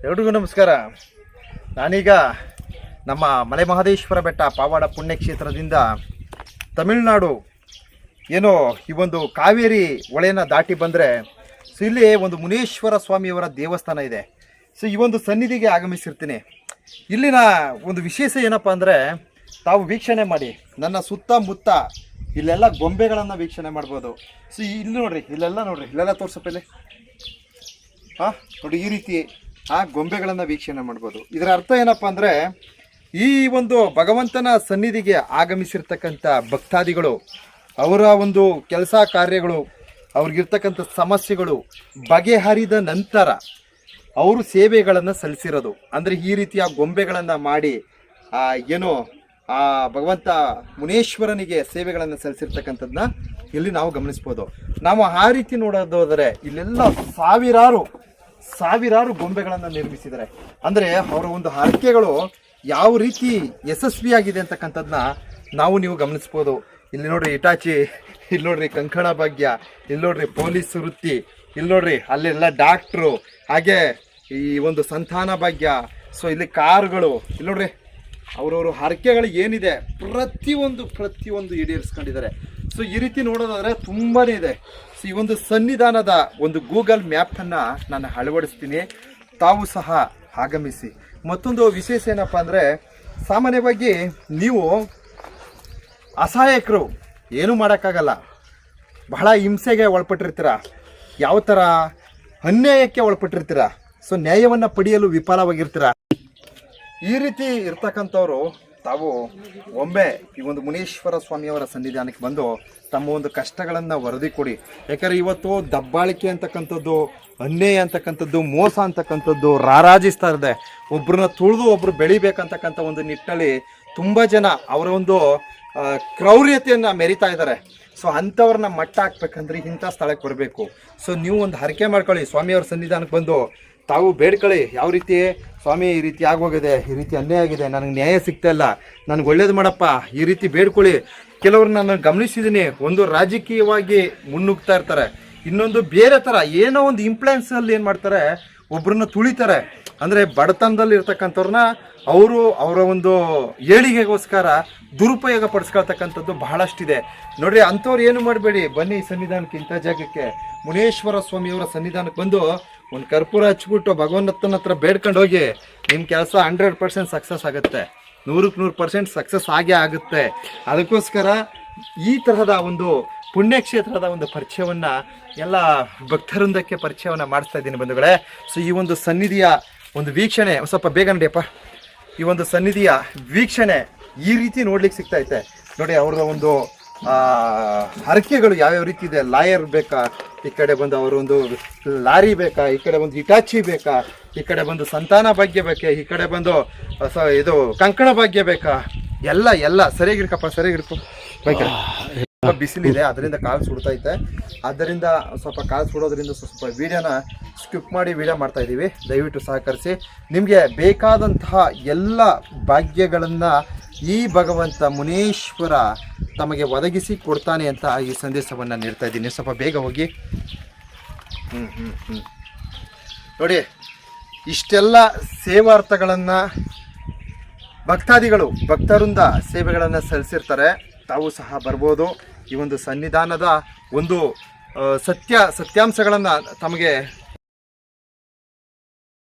ಎಲ್ರಿಗೂ ನಮಸ್ಕಾರ. ನಾನೀಗ ನಮ್ಮ ಮಲೆ ಮಹದೇಶ್ವರ ಬೆಟ್ಟ ಪಾವಡ ಪುಣ್ಯಕ್ಷೇತ್ರದಿಂದ ತಮಿಳುನಾಡು ಏನೋ ಈ ಒಂದು ಕಾವೇರಿ ಹೊಳೆಯನ್ನು ದಾಟಿ ಬಂದರೆ ಇಲ್ಲಿ ಒಂದು ಮುನೇಶ್ವರ ಸ್ವಾಮಿಯವರ ದೇವಸ್ಥಾನ ಇದೆ. ಈ ಒಂದು ಸನ್ನಿಧಿಗೆ ಆಗಮಿಸಿರ್ತೀನಿ. ಇಲ್ಲಿನ ಒಂದು ವಿಶೇಷ ಏನಪ್ಪ ಅಂದರೆ, ತಾವು ವೀಕ್ಷಣೆ ಮಾಡಿ ನನ್ನ ಸುತ್ತಮುತ್ತ ಇಲ್ಲೆಲ್ಲ ಗೊಂಬೆಗಳನ್ನು ವೀಕ್ಷಣೆ ಮಾಡ್ಬೋದು. ಇಲ್ಲಿ ನೋಡ್ರಿ, ಇಲ್ಲೆಲ್ಲ ತೋರ್ಸಪ್ಪ ಇಲ್ಲಿ. ನೋಡಿ, ಈ ರೀತಿ ಗೊಂಬೆಗಳನ್ನು ವೀಕ್ಷಣೆ ಮಾಡ್ಬೋದು. ಇದರ ಅರ್ಥ ಏನಪ್ಪ ಅಂದರೆ, ಈ ಒಂದು ಭಗವಂತನ ಸನ್ನಿಧಿಗೆ ಆಗಮಿಸಿರ್ತಕ್ಕಂಥ ಭಕ್ತಾದಿಗಳು ಅವರ ಒಂದು ಕೆಲಸ ಕಾರ್ಯಗಳು, ಅವ್ರಿಗಿರ್ತಕ್ಕಂಥ ಸಮಸ್ಯೆಗಳು ಬಗೆಹರಿದ ನಂತರ ಅವರು ಸೇವೆಗಳನ್ನು ಸಲ್ಲಿಸಿರೋದು. ಅಂದರೆ ಈ ರೀತಿಯ ಗೊಂಬೆಗಳನ್ನು ಮಾಡಿ ಏನೋ ಆ ಭಗವಂತ ಮುನೇಶ್ವರನಿಗೆ ಸೇವೆಗಳನ್ನು ಸಲ್ಲಿಸಿರ್ತಕ್ಕಂಥದ್ದನ್ನ ಇಲ್ಲಿ ನಾವು ಗಮನಿಸ್ಬೋದು. ನಾವು ಆ ರೀತಿ ನೋಡೋದಾದರೆ ಇಲ್ಲೆಲ್ಲ ಸಾವಿರಾರು ಗೊಂಬೆಗಳನ್ನು ನಿರ್ಮಿಸಿದ್ದಾರೆ. ಅಂದರೆ ಅವರ ಒಂದು ಹರಕೆಗಳು ಯಾವ ರೀತಿ ಯಶಸ್ವಿಯಾಗಿದೆ ಅಂತಕ್ಕಂಥದ್ದನ್ನ ನೀವು ಗಮನಿಸ್ಬೋದು. ಇಲ್ಲಿ ನೋಡ್ರಿ ಇಟಾಚಿ, ಇಲ್ಲಿ ನೋಡ್ರಿ ಕಂಕಣ ಭಾಗ್ಯ, ಇಲ್ಲಿ ನೋಡ್ರಿ ಪೊಲೀಸ್ ವೃತ್ತಿ, ಇಲ್ಲಿ ನೋಡ್ರಿ ಅಲ್ಲೆಲ್ಲ ಡಾಕ್ಟ್ರು, ಹಾಗೆ ಈ ಒಂದು ಸಂತಾನ ಭಾಗ್ಯ. ಇಲ್ಲಿ ಕಾರುಗಳು, ಇಲ್ಲಿ ನೋಡ್ರಿ ಅವರವರು ಹರಕೆಗಳು ಏನಿದೆ ಪ್ರತಿಯೊಂದು ಈಡೇರಿಸ್ಕೊಂಡಿದ್ದಾರೆ. ಈ ರೀತಿ ನೋಡೋದಾದ್ರೆ ತುಂಬಾ ಇದೆ. ಈ ಒಂದು ಸನ್ನಿಧಾನದ ಒಂದು ಗೂಗಲ್ ಮ್ಯಾಪನ್ನು ನಾನು ಅಳವಡಿಸ್ತೀನಿ, ತಾವು ಸಹ ಆಗಮಿಸಿ. ಮತ್ತೊಂದು ವಿಶೇಷ ಏನಪ್ಪ ಅಂದರೆ, ಸಾಮಾನ್ಯವಾಗಿ ನೀವು ಅಸಹಾಯಕರು ಏನೂ ಮಾಡೋಕ್ಕಾಗಲ್ಲ, ಬಹಳ ಹಿಂಸೆಗೆ ಒಳಪಟ್ಟಿರ್ತೀರ, ಯಾವ ಥರ ಅನ್ಯಾಯಕ್ಕೆ ಒಳಪಟ್ಟಿರ್ತೀರ, ನ್ಯಾಯವನ್ನು ಪಡೆಯಲು ವಿಫಲವಾಗಿರ್ತೀರ. ಈ ರೀತಿ ಇರ್ತಕ್ಕಂಥವ್ರು ತಾವು ಒಮ್ಮೆ ಈ ಒಂದು ಮುನೇಶ್ವರ ಸ್ವಾಮಿಯವರ ಸನ್ನಿಧಾನಕ್ಕೆ ಬಂದು ತಮ್ಮ ಒಂದು ಕಷ್ಟಗಳನ್ನು ವರದಿ ಕೊಡಿ. ಯಾಕಂದರೆ ಇವತ್ತು ದಬ್ಬಾಳಿಕೆ ಅಂತಕ್ಕಂಥದ್ದು, ಅನ್ಯಾಯ ಅಂತಕ್ಕಂಥದ್ದು, ಮೋಸ ಅಂತಕ್ಕಂಥದ್ದು ರಾರಾಜಿಸ್ತಾ ಇದೆ. ಒಬ್ಬರನ್ನ ತುಳಿದು ಒಬ್ಬರು ಬೆಳಿಬೇಕಂತಕ್ಕಂಥ ಒಂದು ನಿಟ್ಟಿನಲ್ಲಿ ತುಂಬ ಜನ ಅವರ ಒಂದು ಕ್ರೌರ್ಯತೆಯನ್ನು ಮೆರಿತಾ ಇದ್ದಾರೆ. ಅಂಥವ್ರನ್ನ ಮಟ್ಟ ಹಾಕ್ಬೇಕಂದ್ರೆ ಇಂಥ ಸ್ಥಳಕ್ಕೆ ಬರಬೇಕು. ನೀವು ಒಂದು ಹರಕೆ ಮಾಡ್ಕೊಳ್ಳಿ, ಸ್ವಾಮಿಯವ್ರ ಸನ್ನಿಧಾನಕ್ಕೆ ಬಂದು ತಾವು ಬೇಡ್ಕೊಳ್ಳಿ. ಯಾವ ರೀತಿ, ಸ್ವಾಮಿ ಈ ರೀತಿ ಆಗೋಗಿದೆ, ಈ ರೀತಿ ಅನ್ಯಾಯ ಆಗಿದೆ, ನನಗೆ ನ್ಯಾಯ ಸಿಗ್ತಾ ಇಲ್ಲ, ನನಗೆ ಒಳ್ಳೇದು ಮಾಡಪ್ಪ, ಈ ರೀತಿ ಬೇಡ್ಕೊಳ್ಳಿ. ಕೆಲವರು ನಾನು ಗಮನಿಸಿದ್ದೀನಿ, ಒಂದು ರಾಜಕೀಯವಾಗಿ ಮುನ್ನುಗ್ತಾ ಇರ್ತಾರೆ, ಇನ್ನೊಂದು ಬೇರೆ ಥರ ಏನೋ ಒಂದು ಇಂಪ್ಲುಯೆನ್ಸಲ್ಲಿ ಏನು ಮಾಡ್ತಾರೆ, ಒಬ್ಬರನ್ನ ತುಳಿತಾರೆ. ಅಂದರೆ ಬಡತನದಲ್ಲಿ ಇರ್ತಕ್ಕಂಥವ್ರನ್ನ ಅವರ ಒಂದು ಏಳಿಗೆಗೋಸ್ಕರ ದುರುಪಯೋಗ ಪಡಿಸ್ಕೊಳ್ತಕ್ಕಂಥದ್ದು ಬಹಳಷ್ಟಿದೆ. ನೋಡ್ರಿ, ಅಂಥವ್ರು ಏನು ಮಾಡಬೇಡಿ, ಬನ್ನಿ ಸನ್ನಿಧಾನಕ್ಕೆ, ಇಂಥ ಜಾಗಕ್ಕೆ ಮುನೇಶ್ವರ ಸ್ವಾಮಿಯವರ ಸನ್ನಿಧಾನಕ್ಕೆ ಬಂದು ಒಂದು ಕರ್ಪೂರ ಹಚ್ಬಿಟ್ಟು ಭಗವಂತನ ಹತ್ರ ಬೇಡ್ಕೊಂಡು ಹೋಗಿ, ನಿಮ್ಮ ಕೆಲಸ 100% ಸಕ್ಸಸ್ ಆಗುತ್ತೆ, 100% ಸಕ್ಸಸ್ ಆಗೇ ಆಗುತ್ತೆ. ಅದಕ್ಕೋಸ್ಕರ ಈ ತರಹದ ಒಂದು ಪುಣ್ಯಕ್ಷೇತ್ರದ ಒಂದು ಪರಿಚಯವನ್ನು ಎಲ್ಲ ಭಕ್ತವೃಂದಕ್ಕೆ ಪರಿಚಯವನ್ನು ಮಾಡಿಸ್ತಾ ಇದ್ದೀನಿ ಬಂಧುಗಳೇ. ಈ ಒಂದು ಸನ್ನಿಧಿಯ ಒಂದು ವೀಕ್ಷಣೆ ಸ್ವಲ್ಪ ಬೇಗ ನಡಿಯಪ್ಪ. ಈ ಒಂದು ಸನ್ನಿಧಿಯ ವೀಕ್ಷಣೆ ಈ ರೀತಿ ನೋಡ್ಲಿಕ್ಕೆ ಸಿಗ್ತೈತೆ ನೋಡಿ. ಅವ್ರದ ಒಂದು ಹರಕೆಗಳು ಯಾವ್ಯಾವ ರೀತಿ ಇದೆ. ಲಾಯರ್ ಬೇಕಾ, ಈ ಕಡೆ ಬಂದು ಅವರು ಒಂದು ಲಾರಿ ಬೇಕಾ, ಈ ಕಡೆ ಬಂದು ಇಟಾಚಿ ಬೇಕಾ, ಈ ಕಡೆ ಬಂದು ಸಂತಾನ ಭಾಗ್ಯ ಬೇಕಾ, ಈ ಕಡೆ ಬಂದು ಇದು ಕಂಕಣ ಭಾಗ್ಯ ಬೇಕಾ, ಎಲ್ಲ ಸರಿಯಾಗಿರ್ಕಪ್ಪ, ಸರಿಯಾಗಿರ್ಕು. ಬಿಸಿಲಿದೆ, ಅದರಿಂದ ಕಾಲು ಸುಡ್ತೈತೆ. ಆದ್ದರಿಂದ ಸ್ವಲ್ಪ ಕಾಲು ಸುಡೋದ್ರಿಂದ ಸ್ವಲ್ಪ ವಿಡಿಯೋನ ಸ್ಕಿಪ್ ಮಾಡಿ ವಿಡಿಯೋ ಮಾಡ್ತಾ ಇದ್ದೀವಿ. ದಯವಿಟ್ಟು ಸಹಕರಿಸಿ. ನಿಮಗೆ ಬೇಕಾದಂತಹ ಎಲ್ಲ ಭಾಗ್ಯಗಳನ್ನು ಈ ಭಗವಂತ ಮುನೇಶ್ವರ ತಮಗೆ ಒದಗಿಸಿ ಕೊಡ್ತಾನೆ ಅಂತ ಈ ಸಂದೇಶವನ್ನು ನೀಡ್ತಾ ಇದ್ದೀನಿ. ಸ್ವಲ್ಪ ಬೇಗ ಹೋಗಿ. ನೋಡಿ, ಇಷ್ಟೆಲ್ಲ ಸೇವಾರ್ಥಗಳನ್ನು ಭಕ್ತರಿಂದ ಸೇವೆಗಳನ್ನು ಸಲ್ಲಿಸಿರ್ತಾರೆ. ತಾವು ಸಹ ಬರ್ಬೋದು. ಈ ಒಂದು ಸನ್ನಿಧಾನದ ಒಂದು ಸತ್ಯಾಂಶಗಳನ್ನು ತಮಗೆ